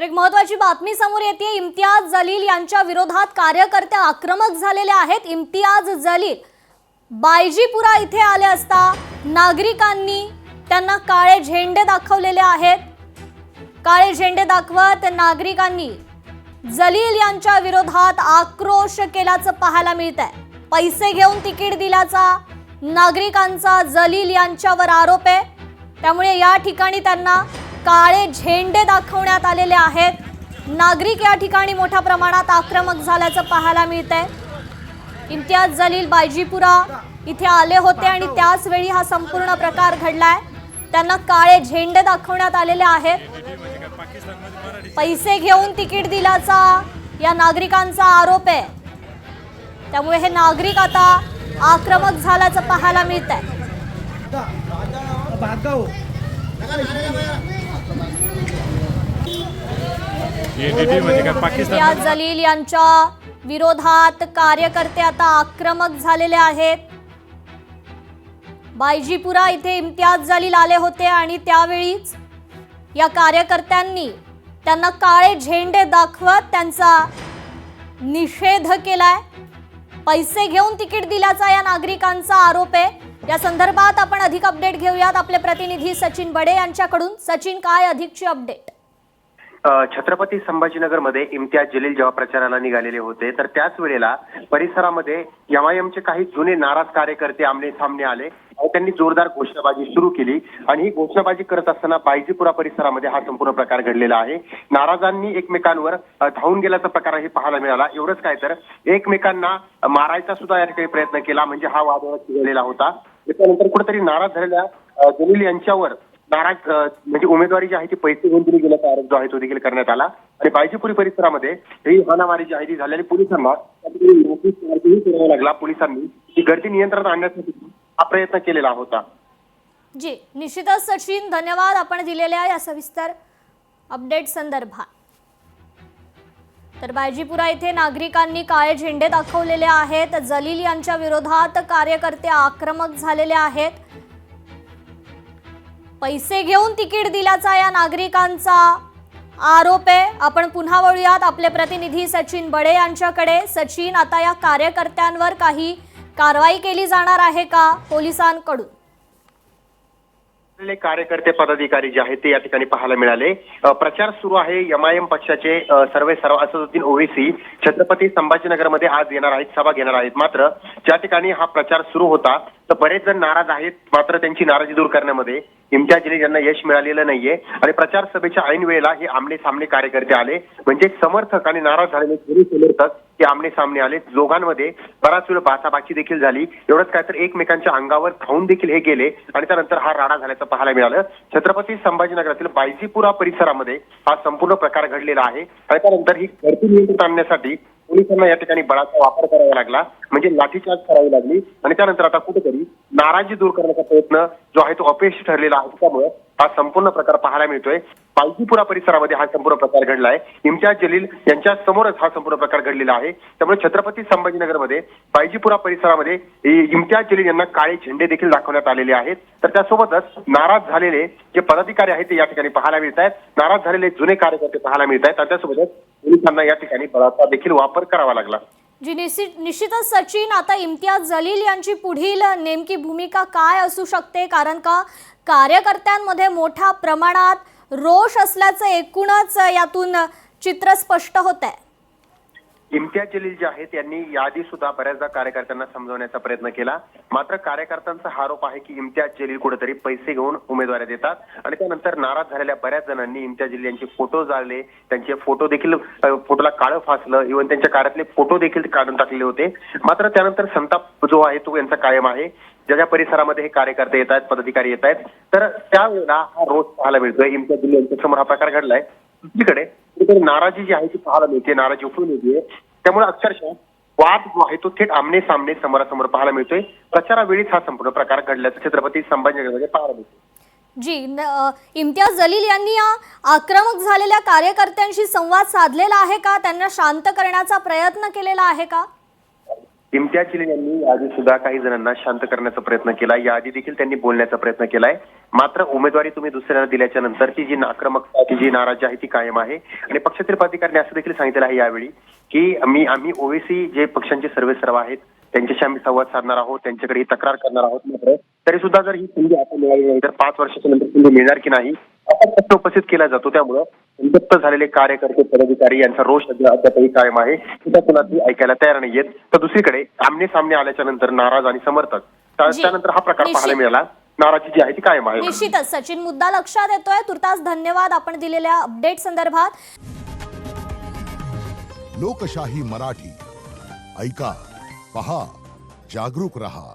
एक महत्त्वाची बातमी समोर येते। इम्तियाज जलील यांच्या विरोधात कार्यकर्ते आक्रमक झालेले आहेत। इम्तियाज जलील बायजीपुरा इथे आले असता नागरिकांनी त्यांना काळे झेंडे दाखवलेले आहेत। काळे झेंडे दाखवत नागरिकांनी जलील यांच्या विरोधात आक्रोश केल्याचं पाहायला मिळतंय। पैसे घेऊन तिकीट दिल्याचा नागरिकांचा जलील यांच्यावर आरोप आहे। त्यामुळे या ठिकाणी त्यांना काळे झेंडे दाखवण्यात आलेले आहेत। नागरिक या ठिकाणी मोठ्या प्रमाणात आक्रमक झाल्याचं पाहायला मिळतंय। इम्तियाज जलील बायजीपुरा इथे आले होते आणि त्याच वेळी हा संपूर्ण प्रकार घडलाय। त्यांना काळे झेंडे दाखवण्यात आलेले आहेत। पैसे घेऊन तिकीट दिल्याचा या नागरिकांचा आरोप आहे। त्यामुळे हे नागरिक आता आक्रमक झाल्याचं पाहायला मिळतंय। इम्तियाज जलील यांच्या विरोधात कार्यकर्ते आता आक्रमक झालेले आहेत। बायजीपुरा इथे इम्तियाज जलील आले होते आणि त्यावेळीच या कार्यकर्त्यांनी त्यांना काळे झेंडे दाखवत त्यांचा निषेध केलाय। पैसे घेऊन तिकीट दिल्याचा या नागरिकांचा आरोप आहे। या संदर्भात आपण अधिक अपडेट घेऊयात आपले प्रतिनिधी सचिन बडे यांच्याकडून। सचिन, काय अधिकची अपडेट? छत्रपती संभाजीनगरमध्ये इम्तियाज जलील जेव्हा प्रचाराला निघालेले होते तर त्याच वेळेला परिसरामध्ये एमआयएमचे काही जुने नाराज कार्यकर्ते आमने सामने आले आणि त्यांनी जोरदार घोषणाबाजी सुरू केली आणि ही घोषणाबाजी करत असताना बायजीपुरा परिसरामध्ये हा संपूर्ण प्रकार घडलेला आहे। नाराजांनी एकमेकांवर धावून गेल्याचा प्रकार हे पाहायला मिळाला। एवढंच काय तर एकमेकांना मारायचा सुद्धा या ठिकाणी प्रयत्न केला, म्हणजे हा वाद झालेला होता। त्यानंतर कुठेतरी नाराज झालेल्या जलील यांच्यावर नाराज म्हणजे उमेदवारी जी आहे ती पैसे घेऊन दिली गेल्याचा आरोप जो आहे तो देखील करण्यात आला आणि बायजीपुरी परिसरामध्ये ही हाणामारी जी आहे ती झालेली पोलिसांना करावा लागला। पोलिसांनी ही गर्दी नियंत्रणात आणण्यासाठी हा प्रयत्न केलेला होता। जी, निश्चितच सचिन, धन्यवाद आपण दिलेल्या या सविस्तर अपडेट संदर्भात। तर बायजीपुरा इथे नागरिकांनी काळे झेंडे दाखवलेले आहेत। जलील यांच्या विरोधात कार्यकर्ते आक्रमक झालेले आहेत। पैसे घेऊन तिकीट दिल्याचा या नागरिकांचा आरोप आहे। आपण पुन्हा वळूयात आपले प्रतिनिधी सचिन बडे यांच्याकडे। सचिन, आता या कार्यकर्त्यांवर काही कारवाई केली जाणार आहे का पोलिसांकडून? कार्यकर्ते पदाधिकारी जे आहेत ते या ठिकाणी पाहायला मिळाले। प्रचार सुरू आहे। एमआयएम पक्षाचे सर्व असदुद्दीन ओवैसी छत्रपती संभाजीनगरमध्ये आज येणार आहेत, सभा घेणार आहेत। मात्र ज्या ठिकाणी हा प्रचार सुरू होता तर बरेच जण नाराज आहेत। मात्र त्यांची नाराजी दूर करण्यामध्ये इम्तियाज जलील यांना यश मिळालेलं नाहीये आणि प्रचार सभेच्या ऐन वेळेला हे आमने सामने कार्यकर्ते आले, म्हणजे समर्थक आणि नाराज झालेले दोन्ही समर्थक हे आमने सामने आले। दोघांमध्ये बराच वेळ बाचाबाची देखील झाली। एवढंच काय तर एकमेकांच्या अंगावर धावून देखील हे गेले आणि त्यानंतर हा राडा झाल्याचं पाहायला मिळालं। छत्रपती संभाजीनगरातील बायजीपुरा परिसरामध्ये हा संपूर्ण प्रकार घडलेला आहे आणि त्यानंतर ही गर्दी नियंत्रणात आणण्यासाठी पोलिसांना या ठिकाणी बळाचा वापर करावा लागला, म्हणजे लाठीचार्ज करावी लागली आणि त्यानंतर आता कुठेतरी नाराजी दूर करण्याचा प्रयत्न जो आहे तो अपयशी ठरलेला आहे। त्यामुळे हा संपूर्ण प्रकार पाहायला मिळतोय। बायजीपुरा परिसरामध्ये हा संपूर्ण प्रकार घडलाय। इम्तियाज जलील यांच्या समोरच हा संपूर्ण प्रकार घडलेला आहे। त्यामुळे छत्रपती संभाजीनगरमध्ये बायजीपुरा परिसरामध्ये इम्तियाज जलील यांना काळे झेंडे देखील दाखवण्यात आलेले आहेत। तर त्यासोबतच नाराज झालेले जे पदाधिकारी आहेत ते या ठिकाणी पाहायला मिळत आहेत, नाराज झालेले जुने कार्यकर्ते पाहायला मिळत आहेत। त्यासोबतच पोलिसांना या ठिकाणी बळाचा देखील वापर करावा लागला। जी, निश्चितच सचिन, आता इम्तियाज जलील यांची पुढील नेमकी भूमिका काय असू शकते? कारण का कार्यकर्त्यांमध्ये मोठ्या प्रमाणात रोष असल्याचं एकूणच यातून चित्र स्पष्ट होत आहे। इम्तियाज जलील जे आहेत यांनी याआधी सुद्धा बऱ्याचदा कार्यकर्त्यांना समजवण्याचा प्रयत्न केला। मात्र कार्यकर्त्यांचा आरोप आहे की इम्तियाज जलील कुठेतरी पैसे घेऊन उमेदवारी देतात आणि त्यानंतर नाराज झालेल्या बऱ्याच जणांनी इम्तियाज जलील यांचे फोटो जाळले, त्यांचे फोटो देखील फोटोला काळं फासलं, इव्हन त्यांच्या कार्यातले फोटो देखील काढून टाकले होते। मात्र त्यानंतर संताप जो आहे तो यांचा कायम आहे। ज्या परिसरामध्ये हे कार्यकर्ते येत आहेत, पदाधिकारी येत आहेत, तर त्यावेळेला हा रोष पाहायला मिळतोय। इम्तियाज जलील यांच्या समोर हा प्रकार घडलाय। दुसरीकडे नाराजी जी आहे ती पाहायला मिळते, नाराजी उठून येते। त्यामुळे अक्षरशः वाद जो आहे तो थेट आमने सामने समोरासमोर पाहायला मिळतोय। प्रचारावेळीच हा संपूर्ण प्रकार घडल्याचं छत्रपती संभाजीनगरमध्ये पाहायला मिळतोय। जी, इम्तियाज जलील यांनी या आक्रमक झालेल्या कार्यकर्त्यांशी संवाद साधलेला आहे का? त्यांना शांत करण्याचा प्रयत्न केलेला आहे का? इम्तियाज जलील यांनी याआधी सुद्धा काही जणांना शांत करण्याचा प्रयत्न केला। याआधी देखील त्यांनी बोलण्याचा प्रयत्न केलाय। मात्र उमेदवारी तुम्ही दुसऱ्याला दिल्याच्या नंतरची जी आक्रमकता जी नाराजी आहे ती कायम आहे आणि पक्षातील पदाधिकाऱ्यांनी असं देखील सांगितलं आहे यावेळी की आम्ही ओवेसी जे पक्षांचे सर्वेसर्वा आहेत त्यांच्याशी आम्ही संवाद साधणार आहोत, त्यांच्याकडे ही तक्रार करणार आहोत. मात्र तरी सुद्धा जर ही संधी आता मिळाली नाही तर 5 वर्षाच्या नंतर संधी मिळणार की नाही असा प्रश्न उपस्थित केला जातो. त्यामुळं संतप्त झालेले कार्यकर्ते पदाधिकारी यांचा रोष अद्यापही कायम आहे. सुद्धा कुणाची ऐकायला तयार नाहीयेत. तर दुसरीकडे आमने सामने आल्याच्या नंतर नाराज आणि समर्थक त्यानंतर हा प्रकार निश्चित. पाहायला मिळाला. नाराजी जी आहे ती कायम आहे. निश्चितच सचिन, मुद्दा लक्षात येतोय. तुर्तास धन्यवाद आपण दिलेल्या अपडेट संदर्भात. लोकशाही मराठी ऐका, पहा, जागरूक रहा.